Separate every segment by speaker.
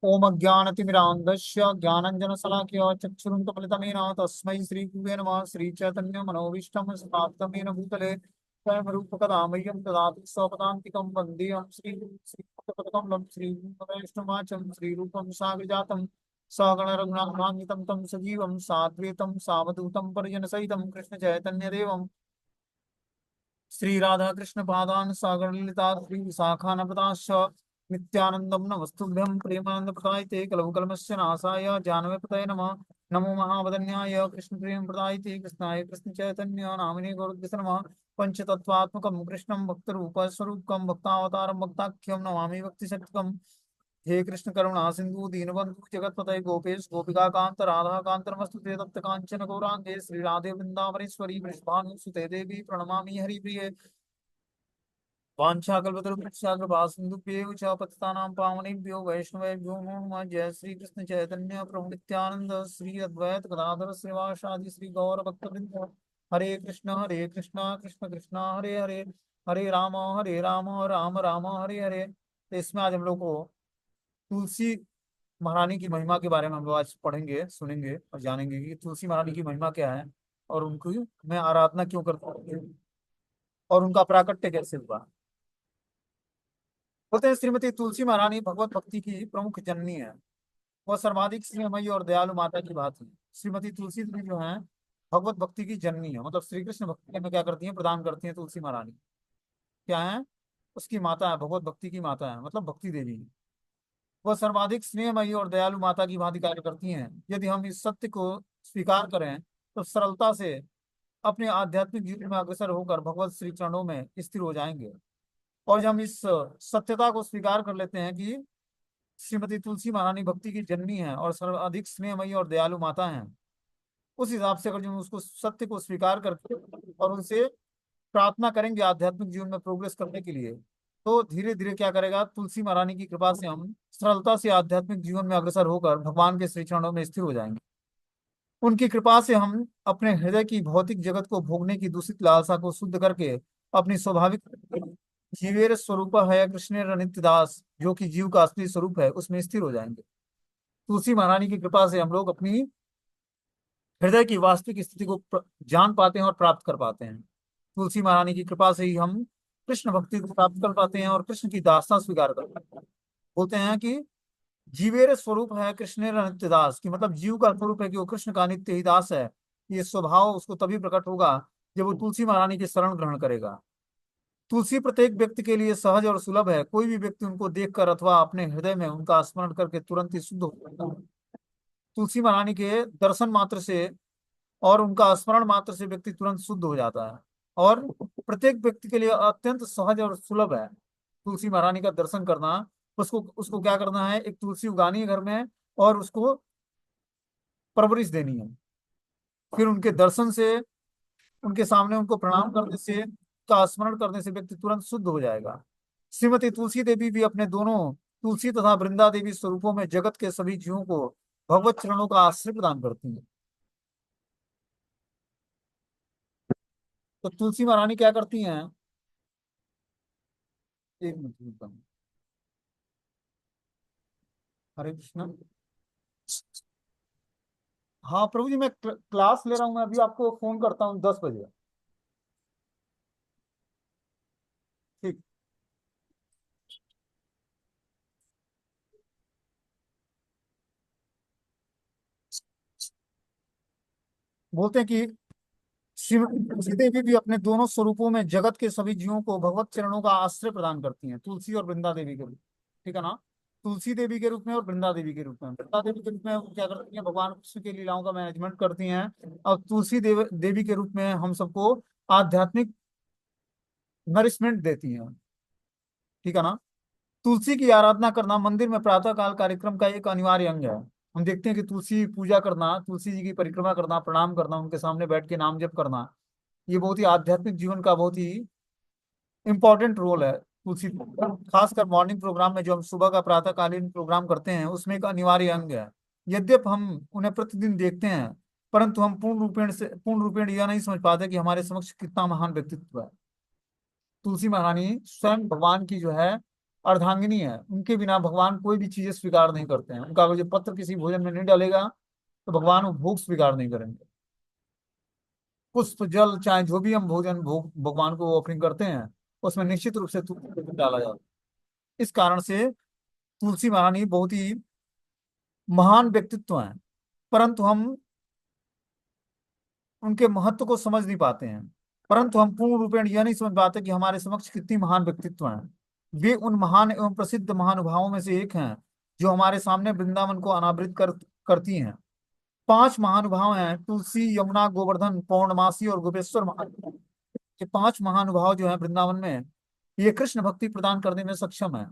Speaker 1: ओम अज्ञानतिमिरान्धस्य ज्ञानञ्जनशलाकया चक्षुरुन्मिलितमेन तस्मै श्रीगुरुवे नमः। श्रीचैतन्यमनोभीष्टं स्थापितं येन भूतले स्वयं रूपकदा मह्यं ददाति स्वपदान्तिकं वन्देऽहं श्रीगुरुं श्रीवैष्णवाचं श्रीरूपं साग्रजातं सगणरघुनाथान्वितं तं सजीवं साद्वैतं सावधूतं परिजनसहितं कृष्णचैतन्यदेवं श्री राधा कृष्ण पादान सागर ललिता श्री विशाखानपदाश्च नित्यानंदम नमस्तुभ्यं प्रेमानंद प्रदायते कलौ कलमस्य नाशाय जानवे पतये नमः। नमो महावदन्याय कृष्ण प्रेम प्रदायते कृष्णाय कृष्ण चैतन्य नामिने गौरद्विष नमः। पंचतत्वात्मकं कृष्णं भक्तरूप स्वरूपकं भक्तावतारं भक्ताख्यं नमामि भक्ति हे कृष्ण करुणा सिंधु दीनबंधु जगतपते गोपेश गोपिका कांत राधा कांत नमस्तुते तप्त कांचन गौरांगे श्री राधे वृंदावनेश्वरी वृषभानुसुते देवी प्रणमामि हरिप्रिये वाञ्छाकल्पतरुभ्यश्च सिन्धुभ्येव च पतितानां पावनेभ्यो वैष्णवेभ्यो नमो नमः। जय श्री कृष्ण चैतन्य प्रभु नित्यानंद श्री अद्वैत गदाधर श्रीवासादि श्री गौर भक्तवृंद। हरे कृष्णा कृष्ण कृष्णा हरे हरे, हरे राम राम राम हरे हरे। तो इसमें आज हम लोग को तुलसी महारानी की महिमा के बारे में हम लोग आज पढ़ेंगे, सुनेंगे और जानेंगे कि तुलसी महारानी की महिमा क्या है और उनकी मैं आराधना क्यों करता हूँ और उनका प्राकट्य कैसे हुआ। बोलते हैं श्रीमती तुलसी महारानी भगवत भक्ति की प्रमुख जननी है। वह सर्वाधिक स्नेहमयी और दयालु माता की बात है। श्रीमती तुलसी देवी जो है भगवत भक्ति की जननी है, मतलब श्री कृष्ण भक्ति में क्या करती है, प्रदान करती है तुलसी महारानी। क्या है, उसकी माता है, भगवत भक्ति की माता है, मतलब भक्ति देवी है। वह सर्वाधिक स्नेहमयी और दयालु माता की भांति कार्य करती हैं। यदि हम इस सत्य को स्वीकार करें तो सरलता से अपने आध्यात्मिक जीवन में अग्रसर होकर भगवत श्री चरणों में स्थिर हो जाएंगे। और जब हम इस सत्यता को स्वीकार कर लेते हैं कि श्रीमती तुलसी महारानी भक्ति की जननी है और सर्वाधिक स्नेहमयी और दयालु माता है, उस हिसाब से अगर जो उसको सत्य को स्वीकार करके और उनसे प्रार्थना करेंगे आध्यात्मिक जीवन में प्रोग्रेस करने के लिए, तो धीरे धीरे क्या करेगा, तुलसी महारानी की कृपा से हम सरलता से आध्यात्मिक जीवन में अग्रसर होकर भगवान के श्री चरणों में स्थिर हो जाएंगे। उनकी कृपा से हम अपने हृदय की भौतिक जगत को भोगने की दूषित लालसा को शुद्ध करके अपनी स्वाभाविक जीवेर स्वरूप है कृष्ण नित्यदास, जो कि जीव का असली स्वरूप है, उसमें स्थिर हो जाएंगे। तुलसी महारानी की कृपा से हम लोग अपनी हृदय की वास्तविक स्थिति को जान पाते हैं और प्राप्त कर पाते हैं। तुलसी महारानी की कृपा से ही हम कृष्ण भक्ति को प्राप्त कर पाते हैं और कृष्ण की दासता स्वीकार कर पाते हैं। बोलते हैं कि जीवेर स्वरूप है कृष्ण नित्य दास, की मतलब जीव का स्वरूप है कि वो कृष्ण का नित्य ही दास है। ये स्वभाव उसको तभी प्रकट होगा जब वो तुलसी महारानी की शरण ग्रहण करेगा। तुलसी प्रत्येक व्यक्ति के लिए सहज और सुलभ है। कोई भी व्यक्ति उनको देखकर अथवा अपने हृदय में उनका स्मरण करके तुरंत ही शुद्ध हो जाता है। तुलसी महारानी के दर्शन मात्र से और उनका स्मरण मात्र से व्यक्ति तुरंत शुद्ध हो जाता है और प्रत्येक व्यक्ति के लिए अत्यंत सहज और सुलभ है तुलसी महारानी का दर्शन करना। उसको उसको क्या करना है, एक तुलसी उगानी है घर में और उसको परवरिश देनी है। फिर उनके दर्शन से, उनके सामने उनको प्रणाम करने से, का स्मरण करने से व्यक्ति तुरंत शुद्ध हो जाएगा। श्रीमती तुलसी देवी भी अपने दोनों तुलसी तथा वृंदा देवी स्वरूपों में जगत के सभी जीवों को भगवत चरणों का आश्रय प्रदान करती है। तो तुलसी महारानी क्या करती हैं, एक मिनट रुकना। हरे कृष्णा। हाँ प्रभु जी, मैं क्लास ले रहा हूँ, मैं अभी आपको फोन करता हूँ 10 बजे। ठीक। बोलते हैं कि श्रीमती तुलसी देवी भी अपने दोनों स्वरूपों में जगत के सभी जीवों को भगवत चरणों का आश्रय प्रदान करती हैं, तुलसी और वृंदा देवी के रूप। ठीक है ना, तुलसी देवी के रूप में और वृंदा देवी के रूप में। वृंदा देवी के रूप में वो क्या करती हैं, भगवान कृष्ण की लीलाओं का मैनेजमेंट करती हैं। और तुलसी देवी के रूप में हम सबको आध्यात्मिक नरिशमेंट देती हैं। ठीक है ना। तुलसी की आराधना करना मंदिर में प्रातः काल कार्यक्रम का एक अनिवार्य अंग है। हम देखते हैं कि तुलसी पूजा करना, तुलसी जी की परिक्रमा करना, प्रणाम करना, उनके सामने बैठ के नाम जप करना, ये बहुत ही आध्यात्मिक जीवन का बहुत ही इंपॉर्टेंट रोल है। तुलसी खासकर मॉर्निंग प्रोग्राम में जो हम सुबह का प्रातःकालीन प्रोग्राम करते हैं उसमें एक अनिवार्य अंग है। यद्यप हम उन्हें प्रतिदिन देखते हैं, परंतु हम पूर्ण रूपेण यह नहीं समझ पाते कि हमारे समक्ष कितना महान व्यक्तित्व है। तुलसी महारानी स्वयं भगवान की जो है अर्धांगिनी है, उनके बिना भगवान कोई भी चीजें स्वीकार नहीं करते हैं। उनका अगर जो पत्र किसी भोजन में नहीं डालेगा तो भगवान वो भोग स्वीकार नहीं करेंगे। पुष्प जल चाहे जो भी हम भोजन भोग भगवान को ऑफरिंग करते हैं उसमें निश्चित रूप से तुलसी डाला जाता है। इस कारण से तुलसी महारानी बहुत ही महान व्यक्तित्व हैं, परंतु हम उनके महत्व को समझ नहीं पाते हैं। परंतु हम पूर्ण रूपेण यह नहीं समझ पाते कि हमारे समक्ष कितनी महान व्यक्तित्व हैं। वे उन महान एवं प्रसिद्ध महानुभावों में से एक हैं जो हमारे सामने वृंदावन को अनावृत करती हैं। पांच महानुभाव हैं, तुलसी, यमुना, गोवर्धन, पौर्णमासी और गोपेश्वर महानुभाव। ये पांच महानुभाव जो है वृंदावन में, ये कृष्ण भक्ति प्रदान करने में सक्षम है।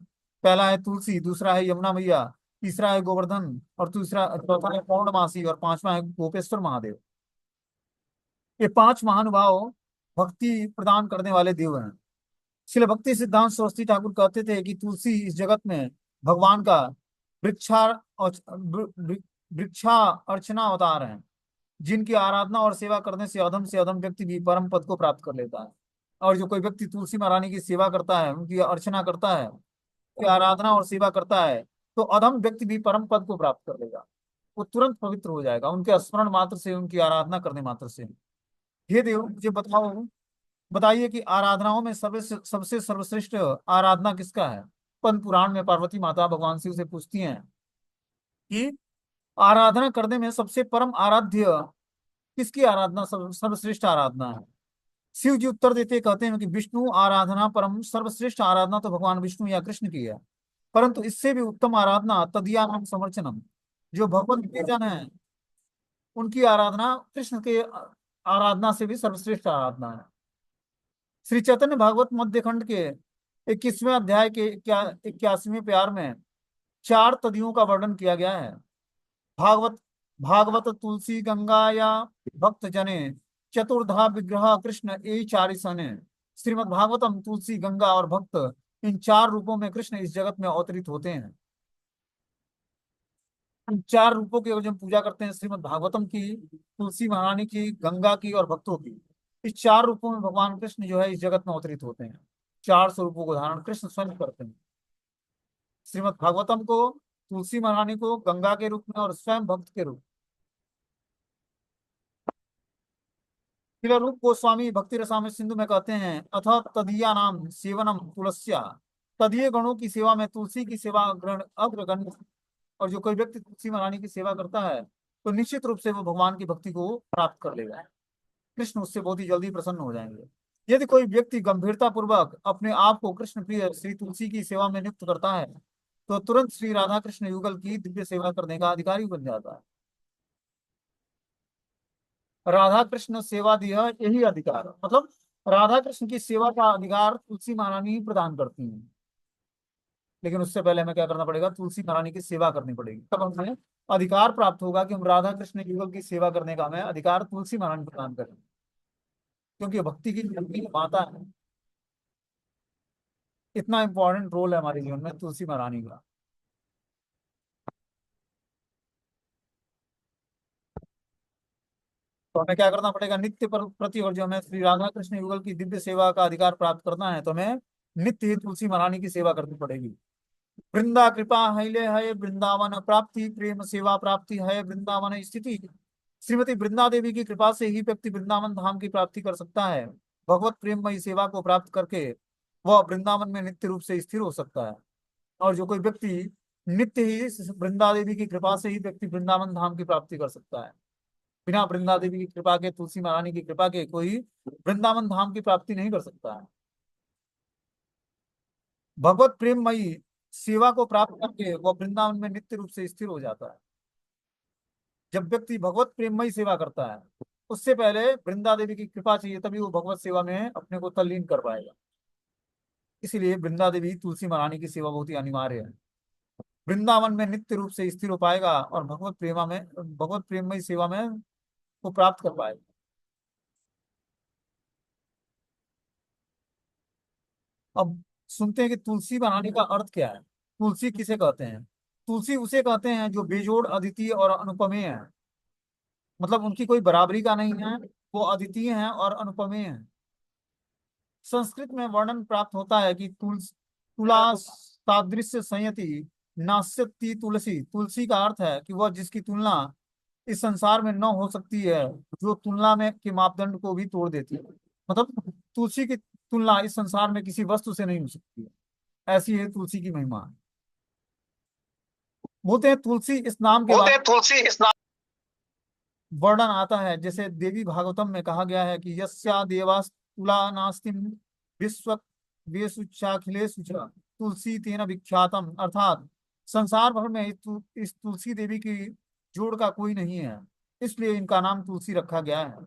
Speaker 1: पहला है तुलसी, दूसरा है यमुना मैया, तीसरा है गोवर्धन और दूसरा चौथा है पौर्णमासी और पांचवा है गोपेश्वर महादेव। ये पांच महानुभाव भक्ति प्रदान करने वाले देव हैं। श्रील भक्ति सिद्धांत सरस्वती ठाकुर कहते थे कि तुलसी इस जगत में भगवान का वृक्षा वृक्षा अर्चना अवतार है, जिनकी आराधना और सेवा करने से अधम व्यक्ति भी परम पद को प्राप्त कर लेता है। और जो कोई व्यक्ति तुलसी महारानी की सेवा करता है, उनकी अर्चना करता है, उनकी आराधना और सेवा करता है, तो अधम व्यक्ति भी परम पद को प्राप्त कर लेगा। वो तुरंत पवित्र हो जाएगा उनके स्मरण मात्र से, उनकी आराधना करने मात्र से। हे देव, मुझे बताओ, बताइए कि आराधनाओं में सबसे सर्वश्रेष्ठ आराधना किसका है। पद्म पुराण में पार्वती माता भगवान शिव से पूछती हैं कि आराधना करने में सबसे परम आराध्य किसकी आराधना सर्वश्रेष्ठ आराधना है। शिव जी उत्तर देते कहते हैं कि विष्णु आराधना परम सर्वश्रेष्ठ आराधना तो भगवान विष्णु या कृष्ण की है, परंतु इससे भी उत्तम आराधना तदीया नाम समर्चनम, जो भगवत प्रियजन है उनकी आराधना कृष्ण के आराधना से भी सर्वश्रेष्ठ आराधना है। श्री चैतन्य भागवत मध्य खंड के 21वें अध्याय के 81वें प्यार में चार तदियों का वर्णन किया गया है। भागवत भागवत तुलसी गंगा या भक्त जने चतुर्धा विग्रह कृष्ण ए चारि सने। श्रीमद् भागवतम, तुलसी, गंगा और भक्त, इन चार रूपों में कृष्ण इस जगत में अवतरित होते हैं। इन चार रूपों की अगर हम पूजा करते हैं, श्रीमद् भागवतम की, तुलसी महारानी की, गंगा की और भक्तों की, इस चार रूपों में भगवान कृष्ण जो है इस जगत में अवतरित होते हैं। चार स्वरूपों को धारण कृष्ण स्वयं करते हैं। श्रीमद् भागवतम को, तुलसी महारानी को गंगा के रूप में और स्वयं भक्त के रूप। श्रील रूप गोस्वामी भक्ति रसामृत सिंधु में कहते हैं, अथ तदीया नाम सेवनम तुलस्या, तदीय गणों की सेवा में तुलसी की सेवा अग्रगण्य। और जो कोई व्यक्ति तुलसी महारानी की सेवा करता है तो निश्चित रूप से वो भगवान की भक्ति को प्राप्त कर लेगा। कृष्ण उससे बहुत ही जल्दी प्रसन्न हो जाएंगे। यदि कोई व्यक्ति गंभीरता पूर्वक अपने आप को कृष्ण प्रिय श्री तुलसी की सेवा में नियुक्त करता है तो तुरंत श्री राधा कृष्ण युगल की दिव्य सेवा करने का अधिकारी बन जाता है। राधा कृष्ण सेवा दिया यही अधिकार, मतलब राधा कृष्ण की सेवा का अधिकार तुलसी महारानी ही प्रदान करती हैं। लेकिन उससे पहले हमें क्या करना पड़ेगा, तुलसी महारानी की सेवा करनी पड़ेगी, तब हमें अधिकार प्राप्त होगा कि हम राधा कृष्ण युगल की सेवा करने का हमें अधिकार तुलसी महारानी प्रदान करें, क्योंकि भक्ति की माता है। इतना इंपॉर्टेंट रोल है हमारे जीवन में तुलसी महारानी का। तो हमें क्या करना पड़ेगा, नित्य प्रति, और जो हमें श्री राधा कृष्ण युगल की दिव्य सेवा का अधिकार प्राप्त करना है तो हमें नित्य ही तुलसी महारानी की सेवा करनी पड़ेगी। वृंदा कृपा हैले है वृंदावन प्राप्ति, प्रेम सेवा प्राप्ति है वृंदावन स्थिति। श्रीमती वृंदा देवी की कृपा से ही व्यक्ति वृंदावन धाम की प्राप्ति कर सकता है। भगवत प्रेममयी सेवा को प्राप्त करके वह वृंदावन में नित्य रूप से स्थिर हो सकता है। और जो कोई व्यक्ति नित्य ही वृंदा देवी की कृपा से ही व्यक्ति वृंदावन धाम की प्राप्ति कर सकता है। बिना वृंदा देवी की कृपा के, तुलसी महारानी की कृपा के कोई वृंदावन धाम की प्राप्ति नहीं कर सकता है। भगवत प्रेममयी सेवा को प्राप्त करके वह वृंदावन में नित्य रूप से स्थिर हो जाता है। जब व्यक्ति भगवत प्रेममयी सेवा करता है, उससे पहले वृंदा देवी की कृपा चाहिए, तभी वो भगवत सेवा में अपने को तल्लीन कर पाएगा। इसीलिए वृंदा देवी तुलसी महारानी की सेवा बहुत ही अनिवार्य है। वृंदावन में नित्य रूप से स्थिर हो पाएगा और भगवत प्रेममयी सेवा में को प्राप्त कर पाएगा। अब सुनते हैं कि तुलसी बनाने का अर्थ क्या है। तुलसी किसे कहते हैं? तुलसी उसे कहते हैं जो बेजोड़, अद्वितीय और अनुपमेय है। मतलब उनकी कोई बराबरी का नहीं है, वो अद्वितीय हैं और अनुपमेय हैं। संस्कृत में वर्णन प्राप्त होता है कि तुला तादृश्य संयति नास्यति तुलसी। तुलसी का अर्थ है कि वह जिसकी तुलना इस संसार में न हो सकती है, जो तुलना में के मापदंड को भी तोड़ देती है। मतलब तुलसी की तुलना इस संसार में किसी वस्तु से नहीं हो सकती है, ऐसी है तुलसी की महिमा। बोलते हैं तुलसी इस नाम के बाद
Speaker 2: तुलसी इस नाम।
Speaker 1: वर्णन आता है, जैसे देवी भागवतम में कहा गया है कि यस्या देवास तुला नास्तिम विश्व वेशुचाखिलेशु च तुलसी तेन विख्यातम। अर्थात संसार भर में इस तुलसी देवी की जोड़ का कोई नहीं है, इसलिए इनका नाम तुलसी रखा गया है।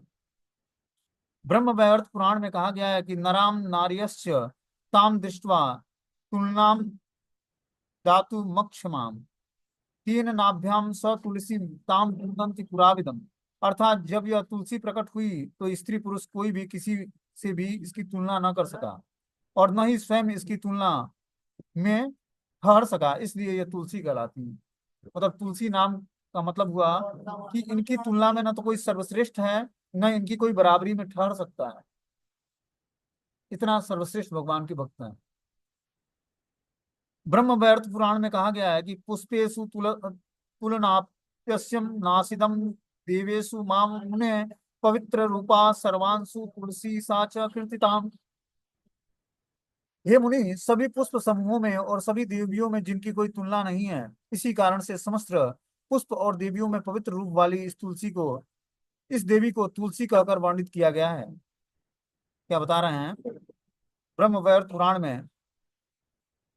Speaker 1: ब्रह्म वैवर्त पुराण में कहा गया है कि नराम नार्यश्च ताम दृष्ट्वा तुलनाम दातु मक्षमाम तीन नाभ्याम स तुलसी ताम कुंदंति पुराविदम। अर्थात जब यह तुलसी प्रकट हुई तो स्त्री पुरुष कोई भी किसी से भी इसकी तुलना न कर सका, और न ही स्वयं इसकी तुलना में ठहर सका, इसलिए यह तुलसी कहलाती है। मतलब तुलसी नाम का मतलब हुआ कि इनकी तुलना में न तो कोई सर्वश्रेष्ठ है, न इनकी कोई बराबरी में ठहर सकता है, इतना सर्वश्रेष्ठ भगवान के भक्त हैं। ब्रह्म वैवर्त पुराण में कहा गया है कि पुष्पेशु तुलनाप्यस्यम नासिदम देवेशु माम मुने पवित्र रूपा सर्वांशु तुलसी सा च कीर्तिताम। हे मुनि, सभी पुष्प समूहों में और सभी देवियों में जिनकी कोई तुलना नहीं है, इसी कारण से समस्त पुष्प और देवियों में पवित्र रूप वाली इस देवी को तुलसी कहकर वर्णित किया गया है। क्या बता रहे हैं ब्रह्म वैवर्त पुराण में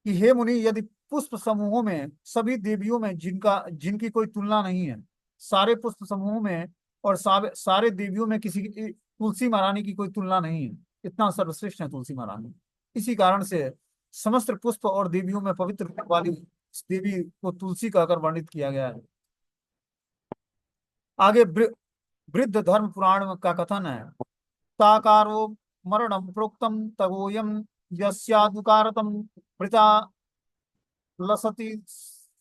Speaker 1: कि हे मुनि, यदि पुष्प समूहों में सभी देवियों में जिनकी कोई तुलना नहीं है, सारे पुष्प समूहों में और सारे देवियों में तुलसी महारानी की कोई तुलना नहीं है, इतना सर्वश्रेष्ठ है तुलसी महारानी। इसी कारण से समस्त पुष्प और देवियों में पवित्र वाली इस देवी को तुलसी कहकर वर्णित किया गया है। आगे वृद्ध धर्म पुराण का कथन है, ताकारो मरणम प्रोक्तम तगोयम यस्यादुकारतम मृता लसति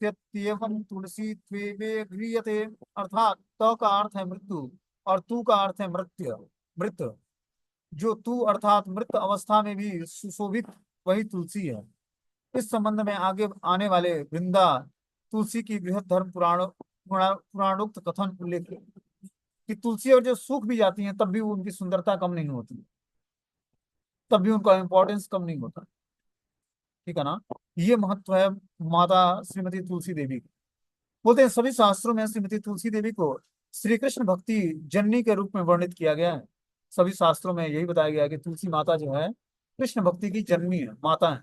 Speaker 1: त्येवं तुलसी त्वेवे गृह्यते। अर्थात त का अर्थ है मृत्यु और तू का अर्थ है मृत्यु मृत। जो तू अर्थात मृत अवस्था में भी सुशोभित वही तुलसी है। इस संबंध में आगे आने वाले वृंदा तुलसी की बृहद धर्म पुराणोक्त कथन उल्लेख है कि तुलसी और जो सूख भी जाती हैं तब भी उनकी सुंदरता कम नहीं होती, तब भी उनका इंपॉर्टेंस कम नहीं होता। ठीक है ना। ये महत्व है माता श्रीमती तुलसी देवी का। बोलते हैं सभी शास्त्रों में श्रीमती तुलसी देवी को श्री कृष्ण भक्ति जननी के रूप में वर्णित किया गया है। सभी शास्त्रों में यही बताया गया है कि तुलसी माता जो है कृष्ण भक्ति की जननी है, माता है,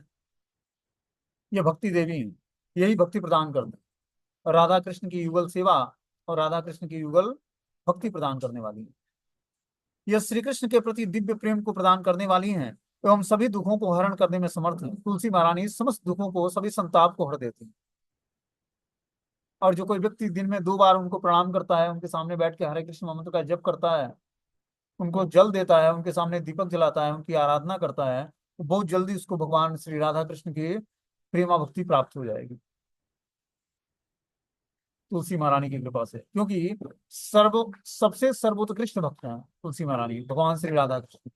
Speaker 1: ये भक्ति देवी है, यही भक्ति प्रदान करते हैं। राधा कृष्ण की युगल सेवा और राधा कृष्ण की युगल भक्ति प्रदान करने वाली है। यह श्री कृष्ण के प्रति दिव्य प्रेम को प्रदान करने वाली हैं एवं सभी दुखों को हरण करने में समर्थ है। तुलसी महारानी समस्त दुखों को, सभी संताप को हर देती है। और जो कोई व्यक्ति दिन में 2 बार उनको प्रणाम करता है, उनके सामने बैठ के हरे कृष्ण मंत्र का जप करता है, उनको जल देता है, उनके सामने दीपक जलाता है, उनकी आराधना करता है, तो बहुत जल्दी उसको भगवान श्री राधा कृष्ण की प्रेमा भक्ति प्राप्त हो जाएगी तुलसी महारानी की कृपा से। क्योंकि सबसे सर्वोत्कृष्ट भक्त हैं तुलसी महारानी, भगवान श्री राधा कृष्ण।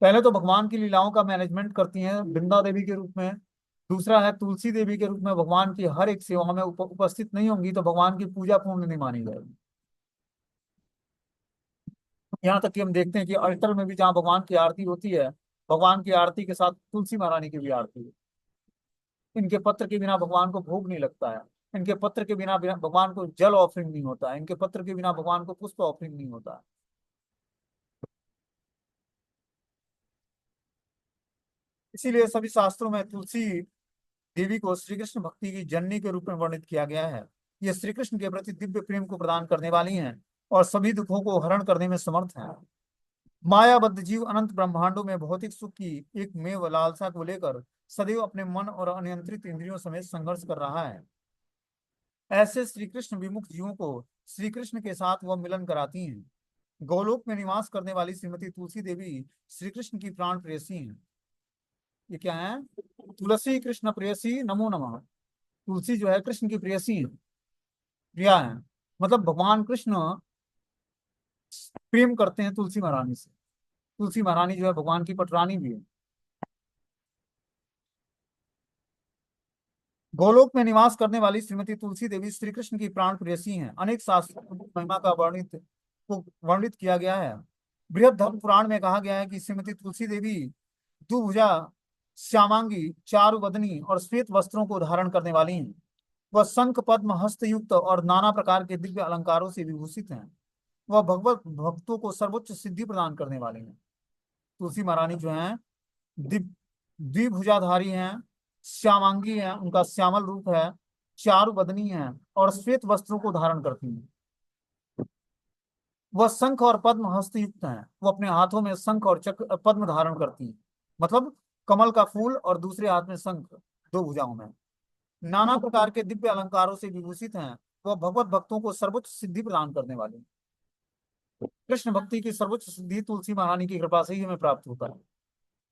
Speaker 1: पहले तो भगवान की लीलाओं का मैनेजमेंट करती हैं वृंदा देवी के रूप में, दूसरा है तुलसी देवी के रूप में भगवान की हर एक सेवा में उपस्थित नहीं होंगी तो भगवान की पूजा पूर्ण नहीं मानी जाएगी। यहाँ तक कि हम देखते हैं कि अल्टर में भी जहाँ भगवान की आरती होती है, भगवान की आरती के साथ तुलसी महारानी की भी आरती है। इनके पत्र के बिना भगवान को भोग नहीं लगता है, इनके पत्र के बिना भगवान को जल ऑफरिंग नहीं होता है, इनके पत्र के बिना भगवान को पुष्प ऑफरिंग नहीं होता है। इसीलिए सभी शास्त्रों में तुलसी देवी को श्री कृष्ण भक्ति की जननी के रूप में वर्णित किया गया है। ये श्री कृष्ण के प्रति दिव्य प्रेम को प्रदान करने वाली हैं और सभी दुखों को हरण करने में समर्थ हैं। मायाबद्ध जीव अनंत ब्रह्मांडों में भौतिक सुख की एक मेव लालसा को लेकर सदैव अपने मन और अनियंत्रित इंद्रियों समेत संघर्ष कर रहा है। ऐसे श्री कृष्ण विमुख जीवों को श्री कृष्ण के साथ वह मिलन कराती हैं। गोलोक में निवास करने वाली श्रीमती तुलसी देवी श्री कृष्ण की प्राण प्रेयसी हैं। ये क्या है? तुलसी कृष्ण प्रेयसी नमो नमः। तुलसी जो है कृष्ण की प्रेयसी है, प्रिया है। मतलब भगवान कृष्ण प्रेम करते हैं तुलसी महारानी से। तुलसी महारानी जो है भगवान की पटरानी भी है। गोलोक में निवास करने वाली श्रीमती तुलसी देवी श्री कृष्ण की प्राण प्रेयसी हैं। अनेक शास्त्रों में उनकी महिमा का वर्णित किया गया है। बृहद धर्म पुराण में कहा गया है कि श्रीमती तुलसी देवी दुभुजा, श्यामांगी, चारु बदनी और श्वेत वस्त्रों को धारण करने वाली हैं। वह शंख पद्म हस्तयुक्त और नाना प्रकार के दिव्य अलंकारों से विभूषित हैं। वह भगवत भक्तों को सर्वोच्च सिद्धि प्रदान करने वाली हैं। तुलसी महारानी जो हैं द्विभुजाधारी हैं, श्यामांगी हैं, उनका श्यामल रूप है, चारु बदनी है और श्वेत वस्त्रों को धारण करती हैं। वह शंख और पद्म हस्तयुक्त हैं। वो अपने हाथों में शंख और चक्र पद्म धारण करती हैं, मतलब कमल का फूल, और दूसरे हाथ में शंख, दो भुजाओं में। नाना प्रकार के दिव्य अलंकारों से विभूषित हैं। वह भगवत भक्तों को सर्वोच्च सिद्धि प्रदान करने वाले हैं। कृष्ण भक्ति की सर्वोच्च सिद्धि तुलसी महारानी की कृपा से ही हमें प्राप्त होता है।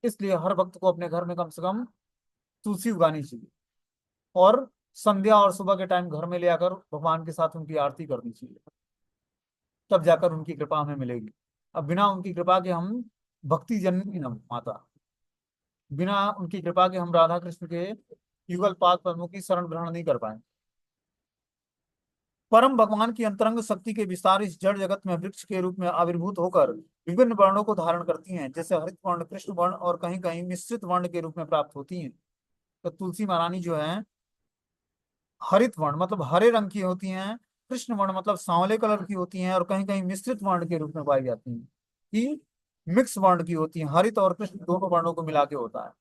Speaker 1: इसलिए हर भक्त को अपने घर में कम से कम तुलसी उगानी चाहिए, और संध्या और सुबह के टाइम घर में ले आकर भगवान के साथ उनकी आरती करनी चाहिए। तब जाकर उनकी कृपा हमें मिलेगी। अब बिना उनकी कृपा के हम भक्ति जननी न माता, बिना उनकी कृपा के हम राधा कृष्ण के युगल पाद पद्मों की शरण ग्रहण नहीं कर पाए। परम भगवान की अंतरंग शक्ति के विस्तार इस जड़ जगत में वृक्ष के रूप में आविर्भूत होकर विभिन्न वर्णों को धारण करती हैं, जैसे हरित वर्ण, कृष्ण वर्ण और कहीं कहीं मिश्रित वर्ण के रूप में प्राप्त होती हैं। तो तुलसी महारानी जो है हरित वर्ण मतलब हरे रंग की होती हैं, कृष्ण वर्ण मतलब सांवले कलर की होती हैं, और कहीं कहीं मिश्रित वर्ण के रूप में पाई जाती हैं, कि मिक्स वर्ण की होती हैं। हरित और कृष्ण दोनों वर्णों को मिला के होता है।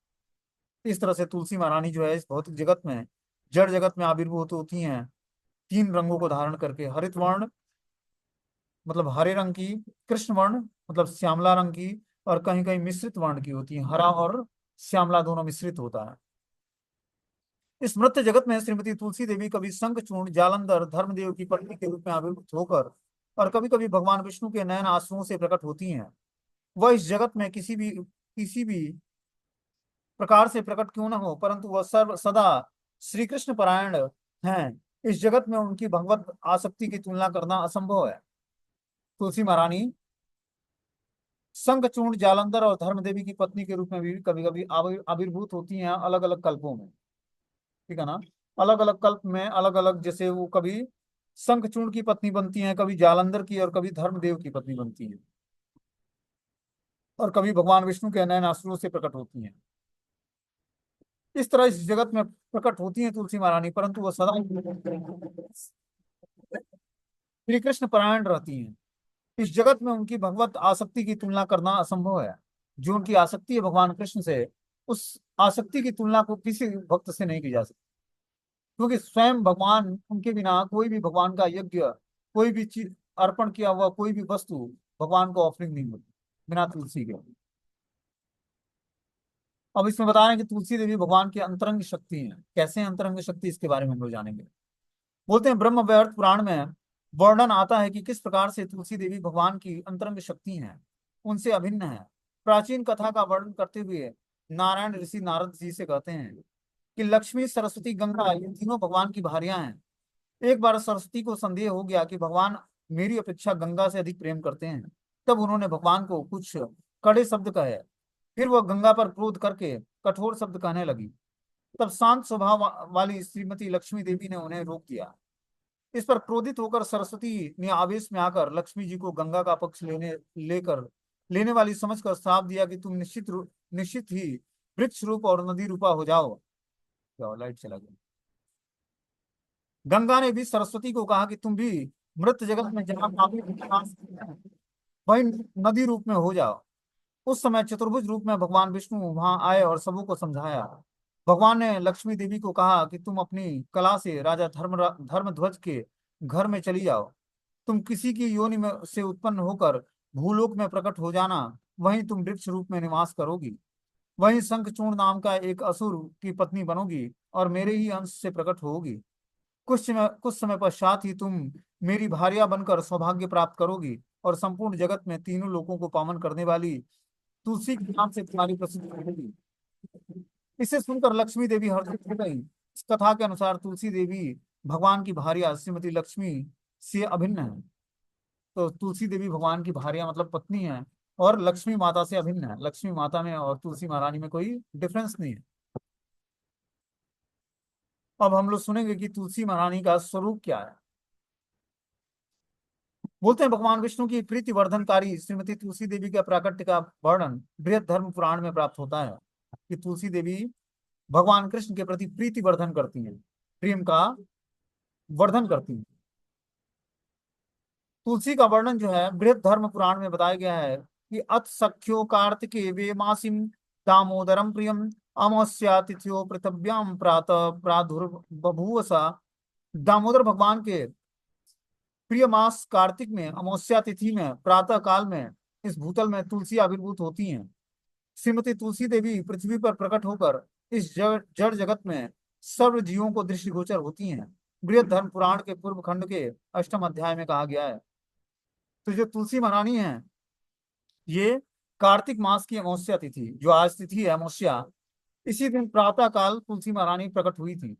Speaker 1: इस तरह से तुलसी महारानी जो है इस भौतिक जगत में, जड़ जगत में आविर्भूत होती हैं, तीन रंगों को धारण करके। हरित वर्ण मतलब हरे रंग की, कृष्ण वर्ण मतलब श्यामला रंग की, और कहीं कहीं मिश्रित वर्ण की होती है, हरा और श्यामला दोनों मिश्रित होता है। इस मृत जगत में श्रीमती तुलसी देवी कभी शंखचूर्ण, जालंधर, धर्मदेव की पत्नी के रूप में आविर्भूत होकर, और कभी कभी भगवान विष्णु के नयन आंसुओं से प्रकट होती हैं। वह इस जगत में किसी भी प्रकार से प्रकट क्यों न हो, परंतु वह सर्व सदा श्री कृष्ण परायण हैं। इस जगत में उनकी भगवत आसक्ति की तुलना करना असंभव है। तुलसी महारानी शंखचूर्ण, जालंधर और धर्मदेवी की पत्नी के रूप में भी कभी कभी आविर्भूत होती हैं, अलग अलग कल्पों में। ठीक है ना। अलग अलग कल्प में अलग अलग, जैसे वो कभी शंखचूर्ण की पत्नी बनती हैं, कभी जालंधर की, और कभी धर्मदेव की पत्नी बनती हैं, और कभी भगवान विष्णु के नयन आंसुओं से प्रकट होती हैं। इस तरह इस जगत में प्रकट होती हैं तुलसी महारानी, परंतु वह सदा श्री कृष्ण परायण रहती हैं। इस जगत में उनकी भगवत आसक्ति की तुलना करना असंभव है। जो उनकी आसक्ति है भगवान कृष्ण से, उस आसक्ति की तुलना को किसी भक्त से नहीं की जा सकती, क्योंकि स्वयं भगवान, उनके बिना कोई भी भगवान का यज्ञ, कोई भी चीज अर्पण किया हुआ, कोई भी वस्तु भगवान को ऑफरिंग नहीं होती बिना तुलसी के। अब इसमें बता रहे हैं कि तुलसी देवी भगवान की अंतरंग शक्ति है। कैसे हैं अंतरंग शक्ति, इसके बारे में हम लोग जानेंगे। बोलते हैं ब्रह्म वैवर्त पुराण में वर्णन आता है कि किस प्रकार से तुलसी देवी भगवान की अंतरंग शक्ति हैं, उनसे अभिन्न है। प्राचीन कथा का वर्णन करते हुए नारायण ऋषि नारद जी से कहते हैं कि लक्ष्मी, सरस्वती, गंगा ये तीनों भगवान की भार्यां हैं। एक बार सरस्वती को संदेह हो गया कि भगवान मेरी अपेक्षा गंगा से अधिक प्रेम करते हैं। तब उन्होंने भगवान को कुछ कड़े शब्द कहे। फिर वह गंगा पर क्रोध करके कठोर शब्द कहने लगी। तब शांत स्वभाव वाली श्रीमती लक्ष्मी देवी ने उन्हें रोक दिया। इस पर क्रोधित होकर सरस्वती ने आवेश में आकर लक्ष्मी जी को गंगा का पक्ष लेने वाली समझकर श्राप दिया कि तुम निश्चित ही वृक्ष रूप और नदी रूपा हो जाओ। लाइट चला गया। गंगा ने भी सरस्वती को कहा कि तुम भी मृत जगत में जहाँ पापी विनाश है, वही नदी रूप में हो जाओ। उस समय चतुर्भुज रूप में भगवान विष्णु वहां आए और सबों को समझाया। भगवान ने लक्ष्मी देवी को कहा कि तुम अपनी कला से राजा धर्मध्वज के घर में चली जाओ। तुम किसी की योनि में से उत्पन्न होकर भूलोक में प्रकट हो जाना, वहीं तुम वृक्ष रूप में निवास करोगी। वहीं शंखचूर्ण नाम का एक असुर की पत्नी बनोगी और मेरे ही अंश से प्रकट होगी। कुछ समय पश्चात ही तुम मेरी भार्या बनकर सौभाग्य प्राप्त करोगी, और संपूर्ण जगत में तीनों लोगों को पावन करने वाली तुलसी के नाम से तुम्हारी प्रसिद्धि होगी। इसे सुनकर लक्ष्मी देवी हर्षित हो गई। इस कथा के अनुसार तुलसी देवी भगवान की भार्या श्रीमती लक्ष्मी से अभिन्न है। तो तुलसी देवी भगवान की भार्या मतलब पत्नी है, और लक्ष्मी माता से अभिन्न है। लक्ष्मी माता में और तुलसी महारानी में कोई डिफरेंस नहीं है। अब हम लोग सुनेंगे कि तुलसी महारानी का स्वरूप क्या है। बोलते हैं भगवान विष्णु की प्रीति वर्धनकारी श्रीमती तुलसी देवी का प्राकट्य का वर्णन बृहद धर्म पुराण में प्राप्त होता है कि तुलसी देवी भगवान कृष्ण के प्रति प्रीति वर्धन करती हैं, प्रेम का वर्धन करती हैं। तुलसी का वर्णन जो है बृहद धर्म पुराण में बताया गया है कि अथ सख्यो कार्तिके वे मासिम दामोदरम प्रियम अमास्या तिथ्यो पृथव्याम प्रातः प्रादुर्बभूवसा। दामोदर भगवान के प्रिय मास कार्तिक में अमावस्या तिथि में प्रातः काल में इस भूतल में तुलसी आविर्भूत होती हैं। श्रीमती तुलसी देवी पृथ्वी पर प्रकट होकर इस जड़ जगत में सर्व जीवों को दृष्टिगोचर होती हैं। बृहद धर्म पुराण के पूर्व खंड के अष्टम अध्याय में कहा गया है। तो जो तुलसी महारानी है, ये कार्तिक मास की अमावस्या तिथि, जो आज तिथि है अमावस्या, इसी दिन प्रातः काल तुलसी महारानी प्रकट हुई थी।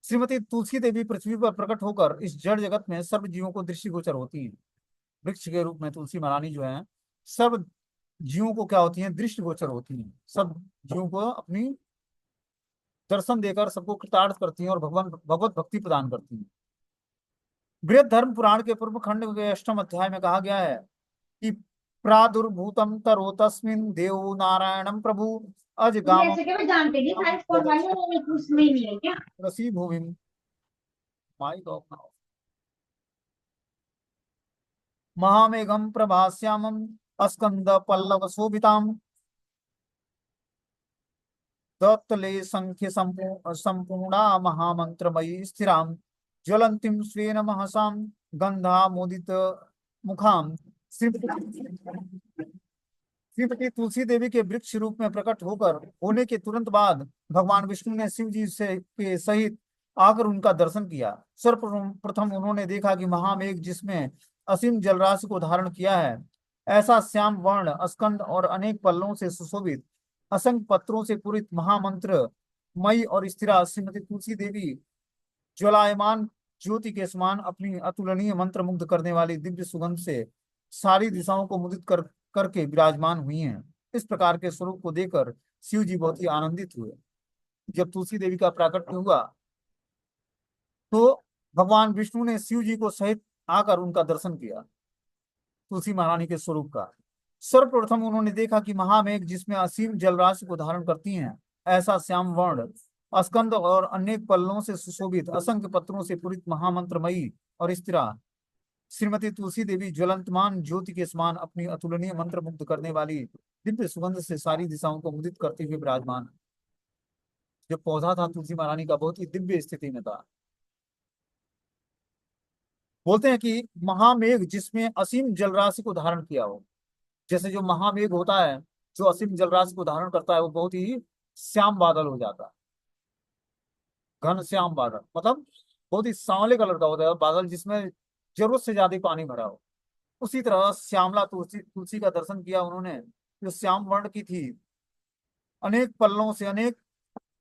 Speaker 1: श्रीमती तुलसी देवी पृथ्वी पर प्रकट होकर इस जड़ जगत में सर्व जीवों को दृष्टिगोचर होती हैं। वृक्ष के रूप में तुलसी महारानी जो है सर्व जीवों को क्या होती हैं, दृष्टिगोचर होती हैं। सब जीवों को अपनी दर्शन देकर सबको कृतार्थ करती हैं और भगवान भगवत भक्ति प्रदान करती हैं। बृहद धर्म पुराण के पूर्व खंड के अष्टम अध्याय में कहा गया है कि प्रादुर्भूतम तरो तस्मिन् देव नारायणम प्रभु अजगाम
Speaker 2: ऐसे क्या मैं जानते नहीं सारे स्पॉट वाले उसमें ही नहीं है क्या।
Speaker 1: रसी भूमि माई गॉड महामेघम प्रभास्यामम अस्कंद पल्लव शोभिताम दत्तले संख्य संपूर्णा महामंत्रमयी स्थिराम ज्वलंतीम स्वेन महसाम गंधा मोदित मुखाम। श्रीमती तुलसी देवी के वृक्ष रूप में प्रकट होकर होने के तुरंत बाद भगवान विष्णु ने शिव जी से के सहित आकर उनका दर्शन किया। सर्वप्रथम उन्होंने देखा कि महामेघ जिसमें असीम जलराशि को धारण किया है, ऐसा श्याम वर्ण अस्कंद और अनेक पल्लों से सुशोभित असंख्य पत्रों से पूरित महामंत्र मई और स्थिरा श्रीमती तुलसी देवी ज्वलायमान ज्योति के समान अपनी अतुलनीय मंत्र मुग्ध करने वाली दिव्य सुगंध से सारी दिशाओं को मुदित करके विराजमान हुई हैं। इस प्रकार के स्वरूप को देखकर शिव जी बहुत ही आनंदित हुए। जब तुलसी देवी का प्राकट्य हुआ तो भगवान विष्णु ने शिव जी को सहित आकर उनका दर्शन किया तुलसी महारानी के स्वरूप का। सर्वप्रथम उन्होंने देखा कि महामेघ जिसमें असीम जलराशि को धारण करती हैं, ऐसा श्याम वर्ण स्कंद और अनेक पल्लों से सुशोभित असंख्य पत्रों से पूरित महामंत्रमयी और स्थिरा श्रीमती तुलसी देवी ज्वलंतमान ज्योति के समान अपनी अतुलनीय मंत्र मुग्ध करने वाली दिव्य सुगंध से सारी दिशाओं को मुदित करते हुए विराजमान। जो पौधा था तुलसी महारानी का बहुत ही दिव्य स्थिति में था। बोलते हैं कि महामेघ जिसमें असीम जलराशि को धारण किया हो, जैसे जो महामेघ होता है जो असीम जलराशि को धारण करता है, वो बहुत ही श्याम बादल हो जाता है। घन श्याम बादल मतलब बहुत ही सांवले कलर का होता है बादल, जिसमें जरूरत से ज्यादा पानी भरा हो। उसी तरह श्यामला तुलसी तुलसी का दर्शन किया उन्होंने, जो श्याम वर्ण की थी, अनेक पल्लों से अनेक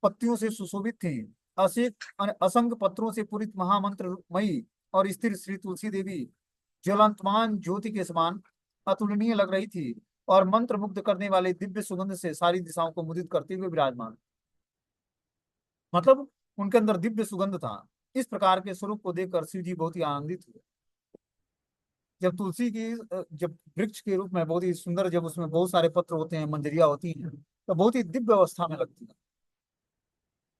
Speaker 1: पत्तियों से सुशोभित थी, असित असंख्य पत्रों से पूरित महामंत्रमयी और स्थिर श्री तुलसी देवी ज्वलंतमान ज्योति के समान अतुलनीय लग रही थी और मंत्र मुग्ध करने वाले दिव्य सुगंध से सारी दिशाओं को मुदित करते हुए विराजमान। मतलब उनके अंदर दिव्य सुगंध था। इस प्रकार के स्वरूप को देखकर शिव जी बहुत ही आनंदित हुए। जब तुलसी की जब वृक्ष के रूप में बहुत ही सुंदर, जब उसमें बहुत सारे पत्र होते हैं, मंजरियां होती हैं, तो बहुत ही दिव्य अवस्था में लगती है।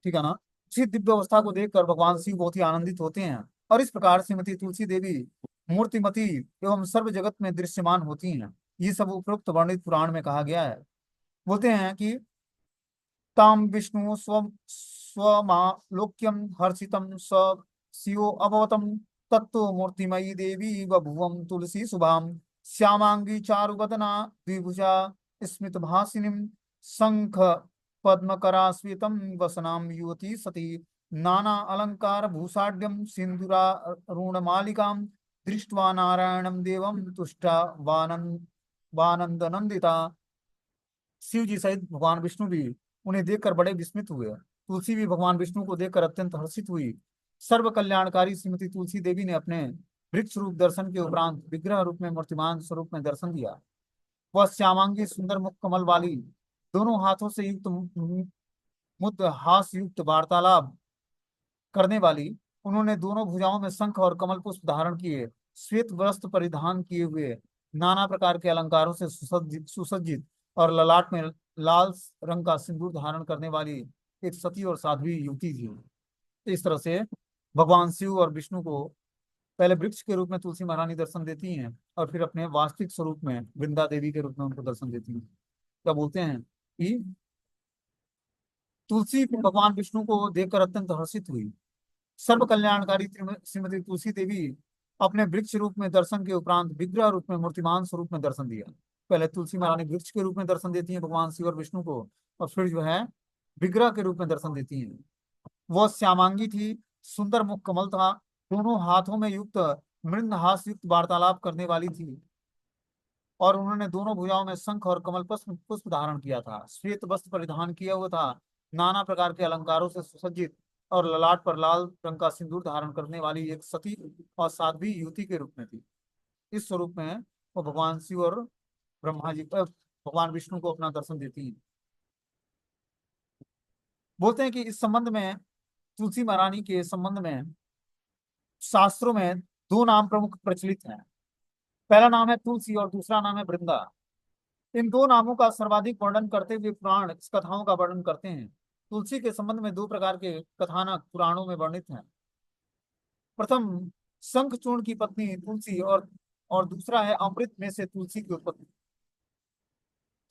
Speaker 1: ठीक है ना। इसी दिव्य अवस्था को देखकर भगवान शिव बहुत ही आनंदित होते हैं और इस प्रकार श्रीमती तुलसी देवी मूर्तिमती एवं सर्व जगत में दृश्यमान होती हैं। ये सब उपरोक्त वर्णित पुराण में कहा गया है। बोलते हैं कि ताम विष्णु स्वमालोक्यम हर्षितम स शिवो अभवतम तत्तो मूर्तिमयी देवी बभुवम तुलसी शुभाम श्यामांगी चारुवदना द्विभुजा स्मित भासिनीम शंख पद्मकरा स्वेतम वसनाम युवती सती नाना अलंकार भूषाढ्यम सिंदूरा रुणमालिकाम दृष्ट्वा नारायणम देवम तुष्टा वानंदनंदिता। शिव जी सहित भगवान विष्णु भी उन्हें देखकर बड़े विस्मित हुए। तुलसी भी भगवान विष्णु को देखकर अत्यंत हर्षित हुई। सर्व कल्याणकारी श्रीमती तुलसी देवी ने अपने वृक्ष रूप दर्शन के उपरांत विग्रह रूप में मूर्तिमान स्वरूप में दर्शन दिया। वह श्यामांगी सुंदर मुख कमल वाली, दोनों हाथों से युक्त मुद्द हास युक्त वार्तालाप करने वाली, उन्होंने दोनों भुजाओं में शंख और कमल पुष्प धारण किए, श्वेत वस्त्र परिधान किए हुए, नाना प्रकार के अलंकारों से सुसज्जित सुसज्जित और ललाट में लाल रंग का सिंदूर धारण करने वाली एक सती और साध्वी युवती थी। इस तरह से भगवान शिव और विष्णु को पहले वृक्ष के रूप में तुलसी महारानी दर्शन देती हैं, और फिर अपने वास्तविक स्वरूप में वृंदा देवी के रूप में उनको दर्शन देती हैं। क्या बोलते हैं कि तुलसी भगवान विष्णु को देखकर अत्यंत हर्षित हुई। सर्व कल्याणकारी श्रीमती तुलसी देवी अपने वृक्ष रूप में दर्शन के उपरांत विग्रह रूप में मूर्तिमान स्वरूप में दर्शन दिया। पहले तुलसी महारानी वृक्ष के रूप में दर्शन देती हैं भगवान शिव और विष्णु को, और फिर जो है विग्रह के रूप में दर्शन देती हैं। वह श्यामांगी थी, सुंदर मुख कमल था, दोनों हाथों में युक्त मृद हास युक्त वार्तालाप करने वाली थी, और उन्होंने दोनों भुजाओं में शंख और कमल पुष्प पुष्प धारण किया था, श्वेत वस्त्र परिधान किया हुआ था, नाना प्रकार के अलंकारों से सुसज्जित और ललाट पर लाल रंग का सिंदूर धारण करने वाली एक सती और साध्वी युवती के रूप में थी। इस स्वरूप में वो भगवान शिव और ब्रह्मा जी भगवान विष्णु को अपना दर्शन देती है। बोलते हैं कि इस संबंध में, तुलसी महारानी के संबंध में शास्त्रों में दो नाम प्रमुख प्रचलित हैं। पहला नाम है तुलसी और दूसरा नाम है वृंदा। इन दो नामों का सर्वाधिक वर्णन करते हुए पुराण इस कथाओं का वर्णन करते हैं। तुलसी के संबंध में दो प्रकार के कथानक पुराणों में वर्णित हैं। प्रथम शंखचूर्ण की पत्नी तुलसी, और दूसरा है अमृत में से तुलसी की उत्पत्ति।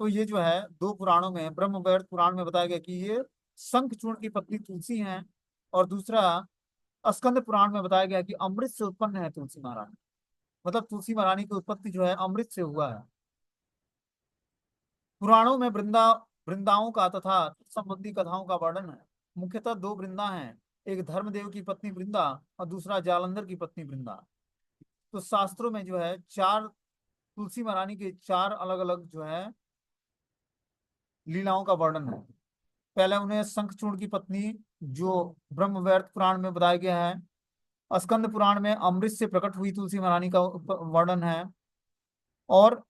Speaker 1: तो ये जो है दो पुराणों में, ब्रह्म वैवर्त पुराण में बताया गया कि ये शंखचूर्ण की पत्नी तुलसी हैं, और दूसरा स्कंद पुराण में बताया गया कि अमृत से उत्पन्न है तुलसी महारानी। मतलब तुलसी महारानी की उत्पत्ति जो है अमृत से हुआ है। पुराणों में वृंदाओं का तथा संबंधी कथाओं का वर्णन है। मुख्यतः दो वृंदा हैं, एक धर्मदेव की पत्नी वृंदा और दूसरा जालंधर की पत्नी वृंदा। तो शास्त्रों में जो है चार तुलसी महारानी के चार अलग अलग जो है लीलाओं का वर्णन है। पहले उन्हें शंखचूर्ण की पत्नी, जो ब्रह्मवैवर्त पुराण में बताया गया है। स्कंद पुराण में अमृत से प्रकट हुई तुलसी महारानी का वर्णन है, और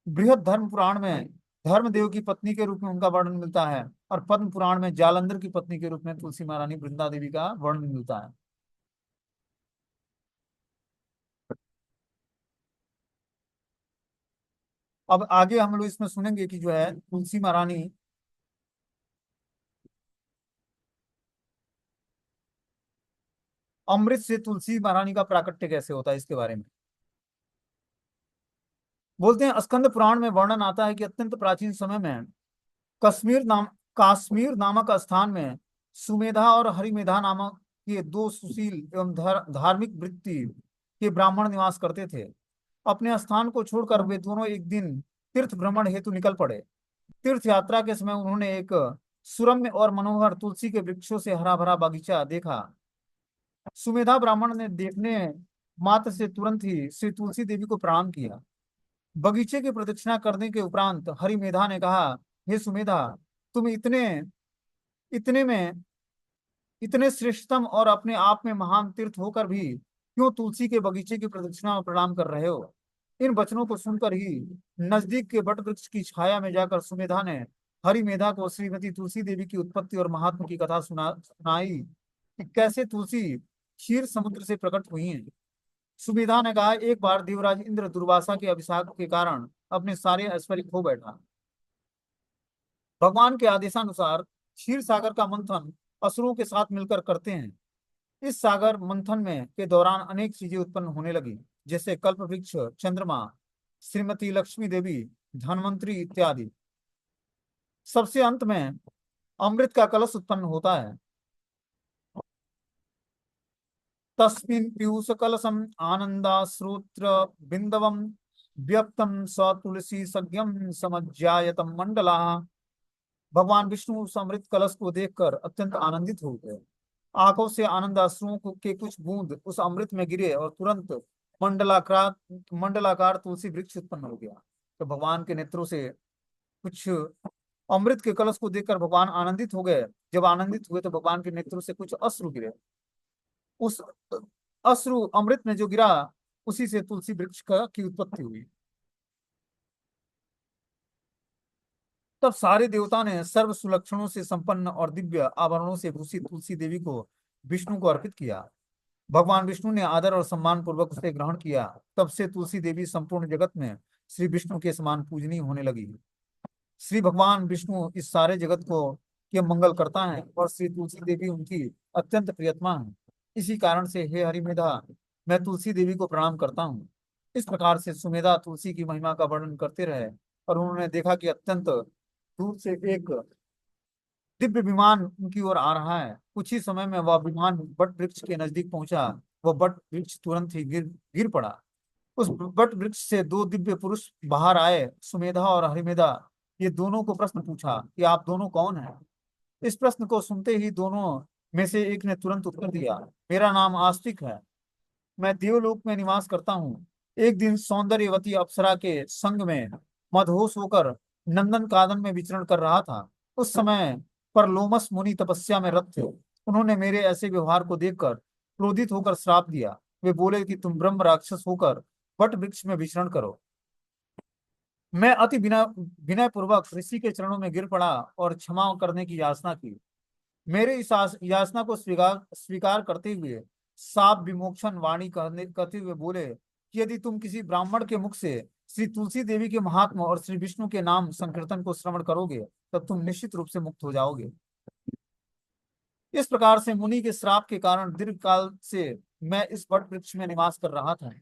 Speaker 1: बृहद धर्म पुराण में धर्मदेव की पत्नी के रूप में उनका वर्णन मिलता है, और पद्म पुराण में जालंधर की पत्नी के रूप में तुलसी महारानी वृंदा देवी का वर्णन मिलता है। अब आगे हम लोग इसमें सुनेंगे कि जो है तुलसी महारानी अमृत से तुलसी महारानी का प्राकट्य कैसे होता है इसके बारे में। बोलते हैं स्कंद पुराण में वर्णन आता है कि अत्यंत प्राचीन समय में काश्मीर नामक स्थान में सुमेधा और हरिमेधा नामक के दो सुशील एवं धार्मिक वृत्ति के ब्राह्मण निवास करते थे। अपने स्थान को छोड़कर वे दोनों एक दिन तीर्थ भ्रमण हेतु निकल पड़े। तीर्थ यात्रा के समय उन्होंने एक सुरम्य और मनोहर तुलसी के वृक्षों से हरा भरा बगीचा देखा। सुमेधा ब्राह्मण ने देखने मात्र से तुरंत ही श्री तुलसी देवी को प्रणाम किया। बगीचे की प्रदक्षिणा करने के उपरांत हरिमेधा ने कहा, हे सुमेधा, तुम इतने इतने में इतने श्रेष्ठतम और अपने आप में महान तीर्थ होकर भी क्यों तुलसी के बगीचे की प्रदक्षिणा और प्रणाम कर रहे हो। इन वचनों को सुनकर ही नजदीक के वट वृक्ष की छाया में जाकर सुमेधा ने हरिमेधा को श्रीमती तुलसी देवी की उत्पत्ति और महात्मा की कथा सुनाई कि कैसे तुलसी क्षीर समुद्र से प्रकट हुई हैं। सुमेधा ने कहा, एक बार देवराज इंद्र दुर्वासा के अभिशाप के कारण अपने सारे ऐश्वर्य खो बैठा। भगवान के आदेशानुसार क्षीर सागर का मंथन असुरों के साथ मिलकर करते हैं। इस सागर मंथन में के दौरान अनेक चीजें उत्पन्न होने लगी, जैसे कल्प वृक्ष, चंद्रमा, श्रीमती लक्ष्मी देवी, धनवंतरी इत्यादि। सबसे अंत में अमृत का कलश उत्पन्न होता है। तस्मिन् पीयूष कलशम आनंदाश्रोत्र बिंदवम व्यक्तम स तुलसी सज्ञम समज्जायतम मंडला। भगवान विष्णु उस अमृत कलश को देखकर अत्यंत आनंदित हो गए। आंखों से आनंद अश्रुओं के कुछ बूंद उस अमृत में गिरे, और तुरंत मंडलाकार मंडलाकार तुलसी वृक्ष उत्पन्न हो गया। तो भगवान के नेत्रों से कुछ अमृत के कलश को देखकर भगवान आनंदित हो गए। जब आनंदित हुए तो भगवान के नेत्रों से कुछ अश्रु गिरे। उस अश्रु अमृत में जो गिरा, उसी से तुलसी वृक्ष की उत्पत्ति हुई। तब सारे देवता ने सर्व सुलक्षणों से संपन्न और दिव्य आभरणों से भूषित तुलसी देवी को विष्णु को अर्पित किया। भगवान विष्णु ने आदर और सम्मान पूर्वक उसे ग्रहण किया। तब से तुलसी देवी संपूर्ण जगत में श्री विष्णु के समान पूजनीय होने लगी। श्री भगवान विष्णु इस सारे जगत को के मंगल करता है और श्री तुलसी देवी उनकी अत्यंत प्रियतमा है। इसी कारण से हे हरिमेधा, मैं तुलसी देवी को प्रणाम करता हूँ। इस प्रकार से सुमेधा तुलसी की महिमा का वर्णन करते रहे और उन्होंने देखा कि अत्यंत दूर से एक दिव्य विमान उनकी ओर आ रहा है। कुछ ही समय में वह विमान बट वृक्ष के नजदीक पहुंचा। वह बट वृक्ष तुरंत ही गिर गिर पड़ा। उस बट वृक्ष से दो दिव्य पुरुष बाहर आए। सुमेधा और हरिमेधा ये दोनों को प्रश्न पूछा कि आप दोनों कौन हैं। इस प्रश्न को सुनते ही दोनों में से एक ने तुरंत उत्तर दिया, मेरा नाम आस्तिक है, मैं देवलोक में निवास करता हूँ। एक दिन सौंदर्यवती अप्सरा के संग में मदहोश होकर नंदन कानन में विचरण कर रहा था। उस समय पर लोमस मुनि तपस्या में रत थे। उन्होंने मेरे ऐसे व्यवहार को देखकर क्रोधित होकर श्राप दिया। वे बोले कि तुम ब्रह्म राक्षस होकर वट वृक्ष में विचरण करो। मैं अति विनय विनय पूर्वक ऋषि के चरणों में गिर पड़ा और क्षमा करने की याचना की। मेरे इस याचना को स्वीकार स्वीकार करते हुए साप विमोक्षण वाणी कहते हुए बोले कि यदि तुम किसी ब्राह्मण के मुख से श्री तुलसी देवी के महात्मा और श्री विष्णु के नाम संकीर्तन को श्रवण करोगे तब तुम निश्चित रूप से मुक्त हो जाओगे। इस प्रकार से मुनि के श्राप के कारण दीर्घ काल से मैं इस वट वृक्ष में निवास कर रहा था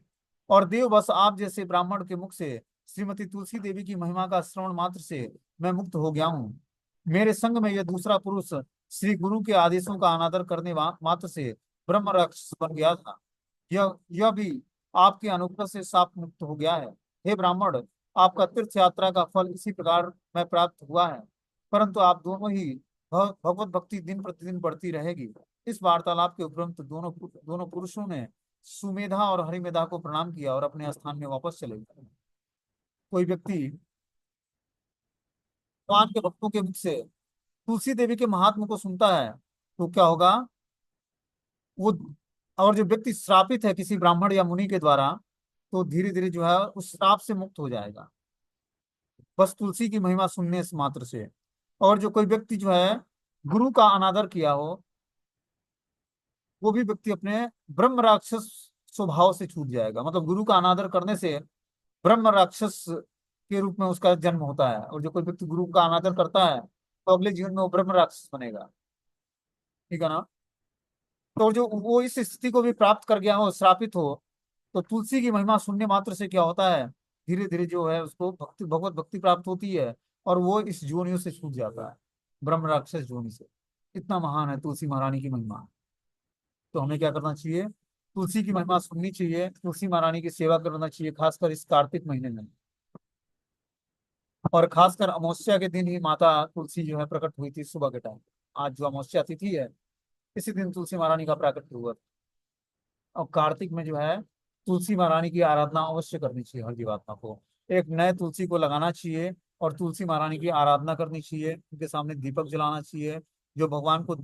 Speaker 1: और देववश आप जैसे ब्राह्मण के मुख से श्रीमती तुलसी देवी की महिमा का श्रवण मात्र से मैं मुक्त हो गया हूँ। मेरे संग में यह दूसरा पुरुष श्री गुरु के आदेशों का अनादर करने मात्र से ब्रह्म राक्षस बन गया था। यह भी आपके अनुग्रह से साप मुक्त हो गया है। हे ब्राह्मण, आपका तीर्थ यात्रा का फल इसी प्रकार में प्राप्त हुआ है, परंतु आप दोनों ही भगवत भक्ति दिन प्रतिदिन बढ़ती रहेगी। इस वार्तालाप के उपरांत दोनों पुरुषों ने सुमेधा और हरिमेधा को प्रणाम किया और अपने स्थान में वापस चले गए। कोई व्यक्ति भगवान के भक्तों के मुख से तुलसी देवी के महात्म को सुनता है तो क्या होगा, वो और जो व्यक्ति श्रापित है किसी ब्राह्मण या मुनि के द्वारा तो धीरे धीरे जो है उस श्राप से मुक्त हो जाएगा, बस तुलसी की महिमा सुनने से मात्र से। और जो कोई व्यक्ति जो है गुरु का अनादर किया हो वो भी व्यक्ति अपने ब्रह्म राक्षस स्वभाव से छूट जाएगा। मतलब गुरु का अनादर करने से ब्रह्म राक्षस के रूप में उसका जन्म होता है और जो कोई व्यक्ति गुरु का अनादर करता है तो अगले जीवन में वो ब्रह्म राक्षस बनेगा। ठीक है ना। तो जो वो इस स्थिति को भी प्राप्त कर गया हो, श्रापित हो, तो तुलसी की महिमा सुनने मात्र से क्या होता है, धीरे धीरे जो है उसको भगवत भक्ति प्राप्त होती है और वो इस जोनियों से छूट जाता है, ब्रह्म राक्षस जोनि से। इतना महान है तुलसी महारानी की महिमा। तो हमें क्या करना चाहिए, तुलसी की महिमा सुननी चाहिए, तुलसी महारानी की सेवा करना चाहिए, खासकर इस कार्तिक महीने में। और खासकर अमावस्या के दिन ही माता तुलसी जो है प्रकट हुई थी सुबह के टाइम। आज जो अमावस्या तिथि है इसी दिन तुलसी महारानी का प्राकट्य हुआ। और कार्तिक में जो है तुलसी महारानी की आराधना अवश्य करनी चाहिए। हर जीवात्मा को एक नए तुलसी को लगाना चाहिए और तुलसी महारानी की आराधना करनी चाहिए, उनके सामने दीपक जलाना चाहिए। जो भगवान को